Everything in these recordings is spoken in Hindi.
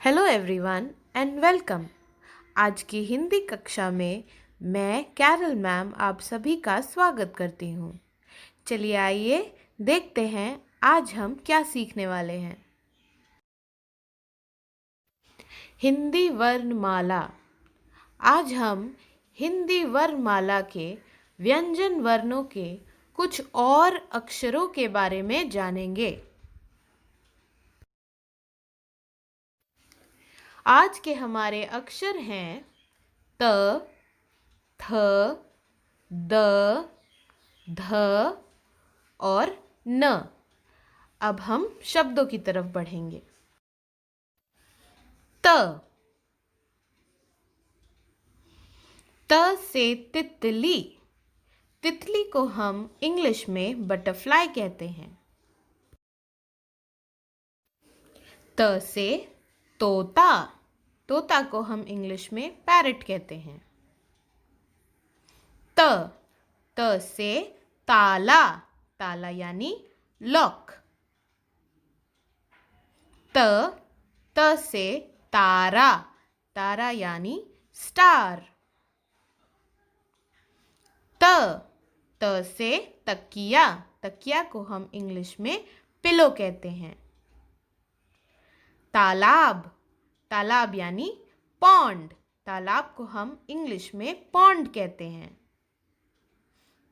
Hello everyone and welcome. आज की हिंदी कक्षा में मैं कैरल मैम आप सभी का स्वागत करती हूँ। चलिए आइए देखते हैं आज हम क्या सीखने वाले हैं। हिंदी वर्णमाला। आज हम हिंदी वर्णमाला के व्यंजन वर्णों के कुछ और अक्षरों के बारे में जानेंगे। आज के हमारे अक्षर हैं त, थ, द, ध और न। अब हम शब्दों की तरफ बढ़ेंगे। त से तितली। तितली को हम इंग्लिश में बटरफ्लाई कहते हैं। त से तोता। तोता को हम इंग्लिश में पैरट कहते हैं। त से ताला। ताला यानी लॉक। त से तारा। तारा यानी स्टार। त से तकिया। तकिया को हम इंग्लिश में पिलो कहते हैं। तालाब। तालाब यानी पॉन्ड। तालाब को हम इंग्लिश में पॉन्ड कहते हैं।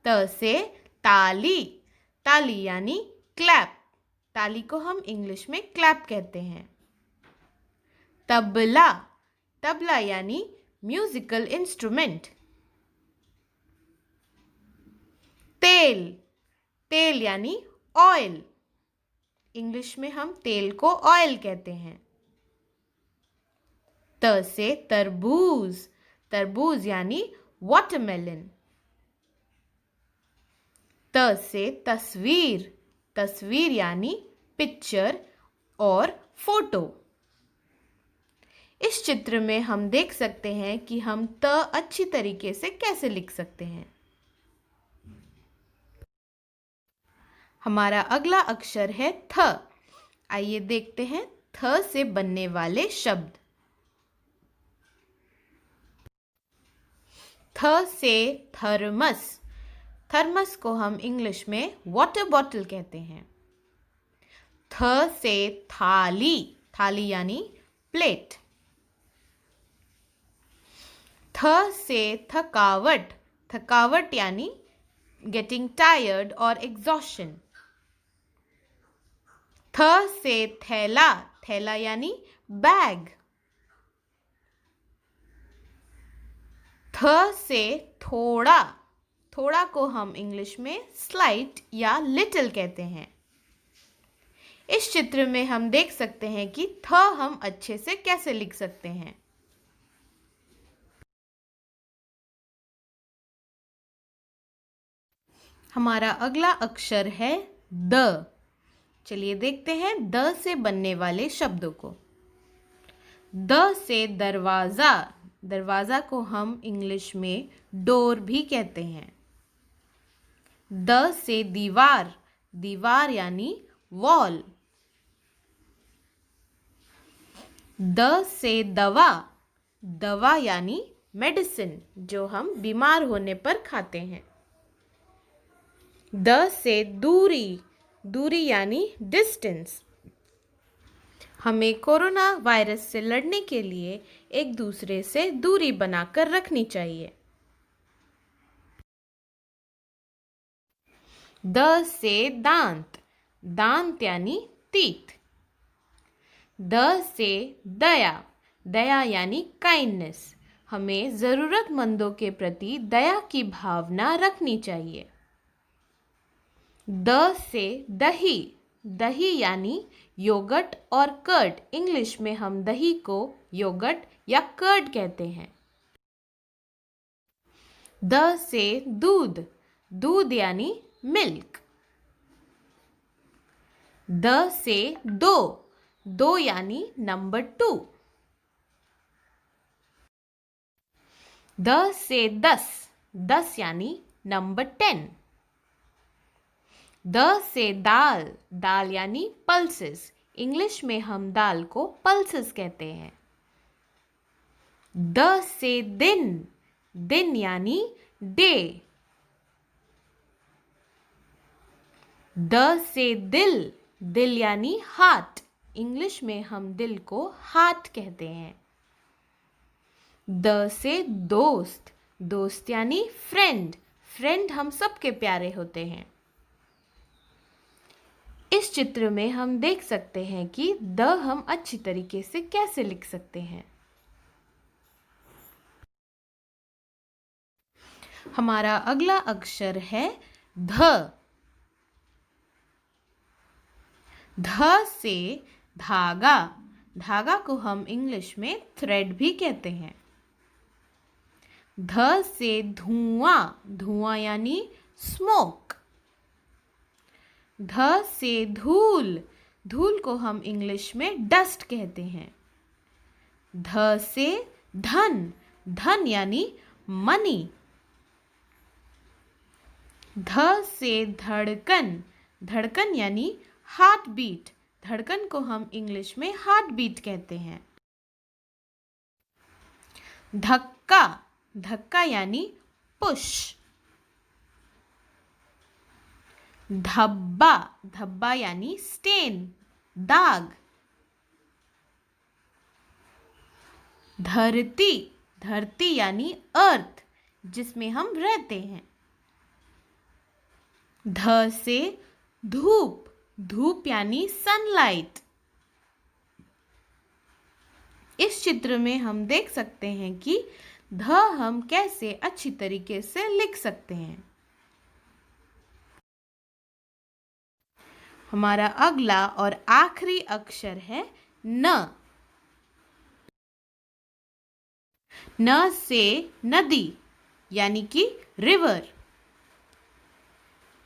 त से ताली। ताली यानी क्लैप। ताली को हम इंग्लिश में क्लैप कहते हैं। तबला। तबला यानी म्यूजिकल इंस्ट्रूमेंट। तेल। तेल यानी ऑयल। इंग्लिश में हम तेल को ऑयल कहते हैं। त से तरबूज। तरबूज यानी वाटरमेलन। त से तस्वीर। तस्वीर यानी पिक्चर और फोटो। इस चित्र में हम देख सकते हैं कि हम त अच्छी तरीके से कैसे लिख सकते हैं। हमारा अगला अक्षर है थ। आइए देखते हैं थ से बनने वाले शब्द। थ से थर्मस। थर्मस को हम इंग्लिश में वाटर बॉटल कहते हैं। थ से थाली। थाली यानी प्लेट। थ से थकावट। थकावट यानी गेटिंग टायर्ड और एग्जॉशन। थ से थैला। थैला यानी बैग। थ से थोड़ा। थोड़ा को हम इंग्लिश में स्लाइट या लिटिल कहते हैं। इस चित्र में हम देख सकते हैं कि थ हम अच्छे से कैसे लिख सकते हैं। हमारा अगला अक्षर है द। चलिए देखते हैं द से बनने वाले शब्दों को। द से दरवाजा। दरवाजा को हम इंग्लिश में डोर भी कहते हैं। द से दीवार। दीवार यानी वॉल। द से दवा। दवा यानी मेडिसिन जो हम बीमार होने पर खाते हैं। द से दूरी। दूरी यानी डिस्टेंस। हमें कोरोना वायरस से लड़ने के लिए एक दूसरे से दूरी बनाकर रखनी चाहिए। द से दांत। दांत यानी टीथ। द से दया। दया यानी काइंडनेस। हमें ज़रूरतमंदों के प्रति दया की भावना रखनी चाहिए। द से दही। दही यानी योगर्ट और कर्ड। इंग्लिश में हम दही को योगर्ट या कर्ड कहते हैं। द से दूध। दूध यानी मिल्क। द से दो। दो यानी नंबर 2। द से 10। 10 यानी नंबर 10। द से दाल। दाल यानी पल्सेस। इंग्लिश में हम दाल को पल्सेस कहते हैं। द से दिन, दिन यानी डे। द से दिल, दिल यानी हार्ट। इंग्लिश में हम दिल को हार्ट कहते हैं। द से दोस्त, दोस्त यानी फ्रेंड। फ्रेंड हम सबके प्यारे होते हैं। इस चित्र में हम देख सकते हैं कि द हम अच्छी तरीके से कैसे लिख सकते हैं। हमारा अगला अक्षर है ध। ध से धागा, धागा को हम इंग्लिश में थ्रेड भी कहते हैं। ध से धुआं, धुआं यानी स्मोक। ध से धूल, धूल को हम इंग्लिश में डस्ट कहते हैं। ध से धन, धन यानी मनी। ध से धड़कन, धड़कन यानी हार्ट बीट। धड़कन को हम इंग्लिश में हार्ट बीट कहते हैं। धक्का, धक्का यानी पुश। धब्बा, धब्बा यानी स्टेन, दाग। धरती, धरती यानी अर्थ, जिसमें हम रहते हैं। ध से धूप, धूप यानी सनलाइट। इस चित्र में हम देख सकते हैं कि ध हम कैसे अच्छी तरीके से लिख सकते हैं। हमारा अगला और आखिरी अक्षर है न। न से नदी यानी कि रिवर।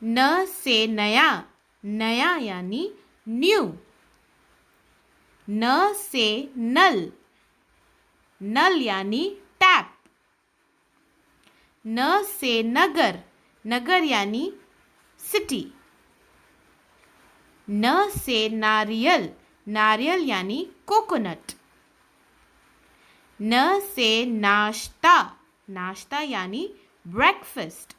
न से नया, नया यानी न्यू। न से नल, नल यानी टैप। न से नगर, नगर यानी सिटी। न से नारियल, नारियल यानी कोकोनट। न से नाश्ता, नाश्ता यानी ब्रेकफास्ट।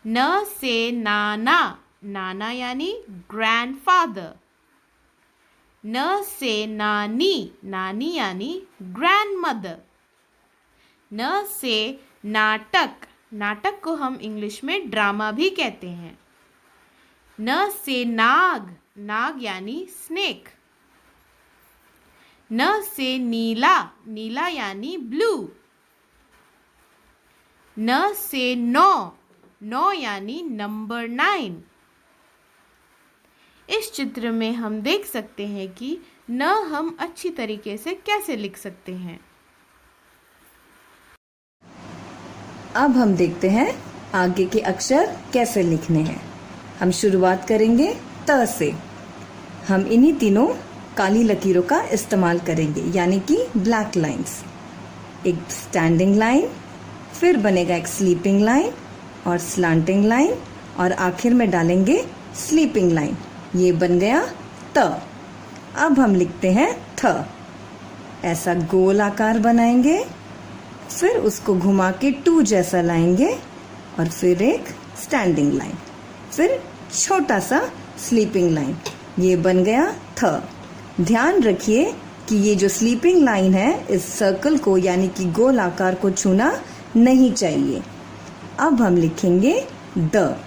न से नाना, नाना यानी ग्रैंडफादर। न से नानी, नानी यानी ग्रैंडमदर। न से नाटक, नाटक को हम इंग्लिश में ड्रामा भी कहते हैं। न से नाग, नाग यानी स्नेक। न से नीला, नीला यानी ब्लू। न से नौ, नौ यानी नंबर 9। इस चित्र में हम देख सकते हैं कि न हम अच्छी तरीके से कैसे लिख सकते हैं। अब हम देखते हैं आगे के अक्षर कैसे लिखने हैं। हम शुरुआत करेंगे त से। हम इन्हीं तीनों काली लकीरों का इस्तेमाल करेंगे, यानी कि ब्लैक लाइंस। एक स्टैंडिंग लाइन, फिर बनेगा एक स्लीपिंग लाइन और स्लांटिंग लाइन, और आखिर में डालेंगे स्लीपिंग लाइन। ये बन गया त। अब हम लिखते हैं थ। ऐसा गोल आकार बनाएंगे, फिर उसको घुमा के 2 जैसा लाएंगे, और फिर एक स्टैंडिंग लाइन, फिर छोटा सा स्लीपिंग लाइन। ये बन गया थ। ध्यान रखिए कि ये जो स्लीपिंग लाइन है, इस सर्कल को यानी कि गोल आकार को छूना नहीं चाहिए। अब हम लिखेंगे द।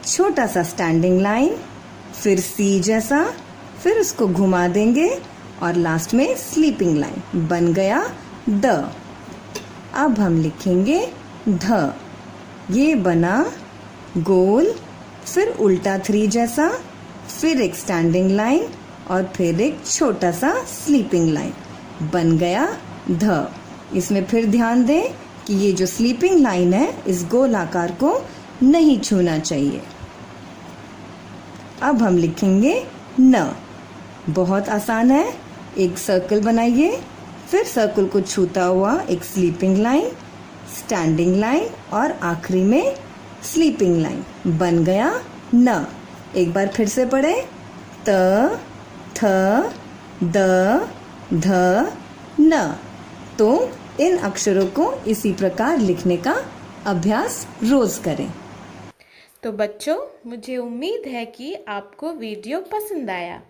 छोटा सा स्टैंडिंग लाइन, फिर सी जैसा, फिर उसको घुमा देंगे और लास्ट में स्लीपिंग लाइन। बन गया द। अब हम लिखेंगे ध। ये बना गोल, फिर उल्टा 3 जैसा, फिर एक स्टैंडिंग लाइन और फिर एक छोटा सा स्लीपिंग लाइन। बन गया ध। इसमें फिर ध्यान दें कि ये जो स्लीपिंग लाइन है, इस गोल आकार को नहीं छूना चाहिए। अब हम लिखेंगे न। बहुत आसान है। एक सर्कल बनाइए, फिर सर्कल को छूता हुआ एक स्लीपिंग लाइन, स्टैंडिंग लाइन और आखिरी में स्लीपिंग लाइन। बन गया न। एक बार फिर से पढ़े त, थ, द, ध, न। तो इन अक्षरों को इसी प्रकार लिखने का अभ्यास रोज करें। तो बच्चों, मुझे उम्मीद है कि आपको वीडियो पसंद आया।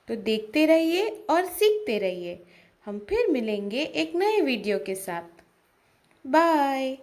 तो देखते रहिए और सीखते रहिए। हम फिर मिलेंगे एक नए वीडियो के साथ। बाय।